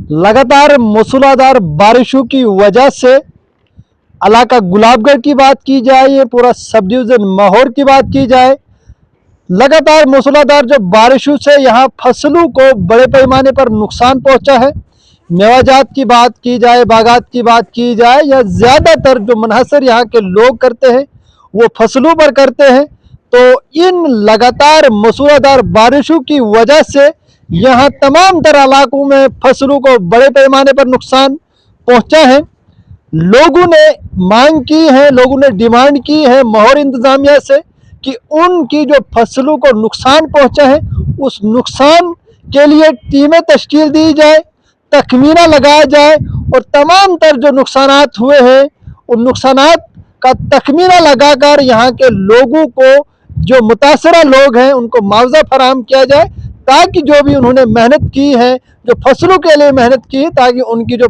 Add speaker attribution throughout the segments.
Speaker 1: लगातार मूसलाधार बारिशों की वजह से इलाका गुलाबगढ़ की बात की जाए, ये पूरा सब डिवीज़न माहौर की बात की जाए, लगातार मूसलाधार जो बारिशों से यहाँ फसलों को बड़े पैमाने पर नुकसान पहुँचा है। मेवाजात की बात की जाए, बागात की बात की जाए, या ज़्यादातर जो मुनहसर यहाँ के लोग करते हैं वो फसलों पर करते हैं। तो इन लगातार मूसलाधार बारिशों की वजह से यहाँ तमाम तरह इलाकों में फसलों को बड़े पैमाने पर नुकसान पहुँचा है। लोगों ने मांग की है, लोगों ने डिमांड की है माहौर इंतजामिया से कि उनकी जो फसलों को नुकसान पहुँचा है उस नुकसान के लिए टीमें तश्कील दी जाए, तखमीना लगाया जाए और तमाम तर जो नुकसानात हुए हैं उन नुकसानात का तखमीना लगाकर यहाँ के लोगों को, जो मुतासरा लोग हैं, उनको मुआवजा फराहम किया जाए, ताकि जो भी उन्होंने मेहनत की है, जो फसलों के लिए मेहनत की है, ताकि उनकी जो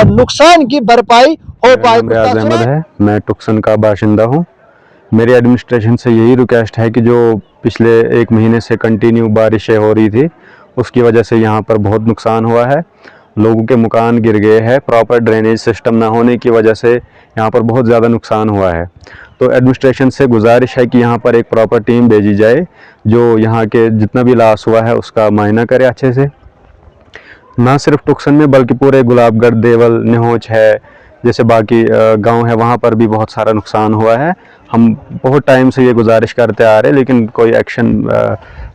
Speaker 1: नुकसान की भरपाई हो पाए।
Speaker 2: रियाज अहमद है, मैं टुक्सन का बाशिंदा हूँ। मेरी एडमिनिस्ट्रेशन से यही रिक्वेस्ट है कि जो पिछले 1 महीने से कंटिन्यू बारिशें हो रही थी उसकी वजह से यहाँ पर बहुत नुकसान हुआ है। लोगों के मकान गिर गए हैं, प्रॉपर ड्रेनेज सिस्टम ना होने की वजह से यहाँ पर बहुत ज़्यादा नुकसान हुआ है। तो एडमिनिस्ट्रेशन से गुजारिश है कि यहाँ पर एक प्रॉपर टीम भेजी जाए जो यहाँ के जितना भी लॉस हुआ है उसका मुआयना करे अच्छे से। ना सिर्फ टुक्सन में बल्कि पूरे गुलाबगढ़, देवल, निहोच है, जैसे बाकी गांव है, वहाँ पर भी बहुत सारा नुकसान हुआ है। हम बहुत टाइम से ये गुजारिश करते आ रहे हैं लेकिन कोई एक्शन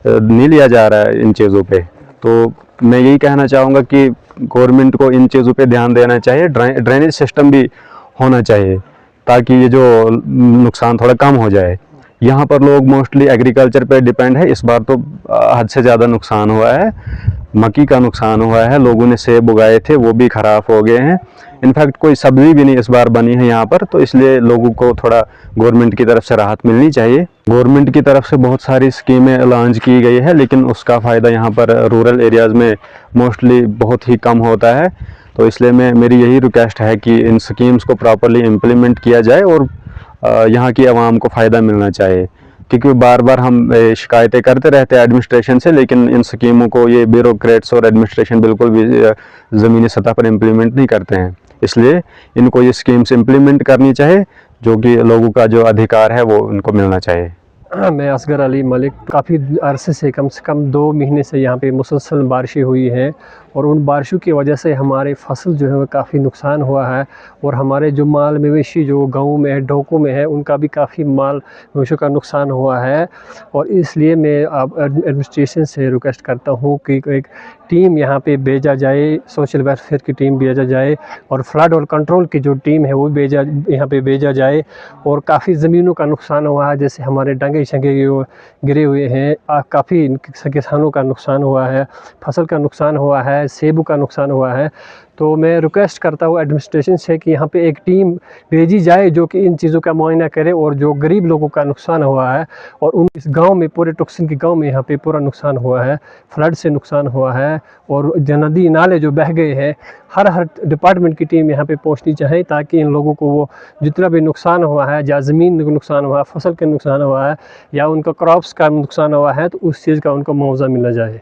Speaker 2: नहीं लिया जा रहा है इन चीज़ों पे। तो मैं यही कहना चाहूँगा कि गवर्नमेंट को इन चीज़ों पे ध्यान देना चाहिए, ड्रेनेज सिस्टम भी होना चाहिए ताकि ये जो नुकसान थोड़ा कम हो जाए। यहाँ पर लोग मोस्टली एग्रीकल्चर पे डिपेंड है। इस बार तो हद से ज़्यादा नुकसान हुआ है, मक्की का नुकसान हुआ है, लोगों ने सेब उगाए थे वो भी ख़राब हो गए हैं। इनफैक्ट कोई सब्जी भी नहीं इस बार बनी है यहाँ पर, तो इसलिए लोगों को थोड़ा गवर्नमेंट की तरफ से राहत मिलनी चाहिए। गवर्नमेंट की तरफ से बहुत सारी स्कीमें लॉन्च की गई है लेकिन उसका फ़ायदा यहाँ पर रूरल एरियाज़ में मोस्टली बहुत ही कम होता है। तो इसलिए मेरी यही रिक्वेस्ट है कि इन स्कीम्स को प्रॉपरली इम्प्लीमेंट किया जाए और यहाँ की आवाम को फ़ायदा मिलना चाहिए, क्योंकि बार बार हम शिकायतें करते रहते हैं एडमिनिस्ट्रेशन से, लेकिन इन स्कीमों को ये ब्यूरोक्रेट्स और एडमिनिस्ट्रेशन बिल्कुल भी ज़मीनी सतह पर इम्प्लीमेंट नहीं करते हैं। इसलिए इनको ये स्कीम्स इम्प्लीमेंट करनी चाहिए, जो कि लोगों का जो अधिकार है वो उनको मिलना चाहिए।
Speaker 3: मैं असगर अली मलिक, काफ़ी अरसे से कम 2 महीने से यहाँ पे मुसलसल बारिशें हुई हैं और उन बारिशों की वजह से हमारे फसल जो है वो काफ़ी नुकसान हुआ है और हमारे जो माल मवेशी जो गाँव में है, ढोकों में है, उनका भी काफ़ी माल मवेशियों का नुकसान हुआ है। और इसलिए मैं अब एडमिनिस्ट्रेशन से रिक्वेस्ट करता हूँ कि एक टीम यहाँ पे भेजा जाए, सोशल वेलफेयर की टीम भेजा जाए और फ्लड और कंट्रोल की जो टीम है वो यहाँ पे भेजा जाए। और काफ़ी ज़मीनों का नुकसान हुआ है, जैसे हमारे डंगे शंगे गिरे हुए हैं, काफ़ी किसानों का नुकसान हुआ है, फसल का नुकसान हुआ है, सेबों का नुकसान हुआ है। तो मैं रिक्वेस्ट करता हूँ एडमिनिस्ट्रेशन से कि यहाँ पे एक टीम भेजी जाए जो कि इन चीज़ों का मुआयना करे और जो गरीब लोगों का नुकसान हुआ है और उन इस गांव में, पूरे टुक्सन के गांव में यहाँ पे पूरा नुकसान हुआ है, फ्लड से नुकसान हुआ है और नदी नाले जो बह गए हैं, हर डिपार्टमेंट की टीम यहाँ पे पहुँचनी चाहिए ताकि इन लोगों को वो जितना भी नुकसान हुआ है, या ज़मीन का नुकसान हुआ है, फसल का नुकसान हुआ है या उनका क्रॉप्स का नुकसान हुआ है, तो उस चीज़ का उनको मुआवजा मिला जाए।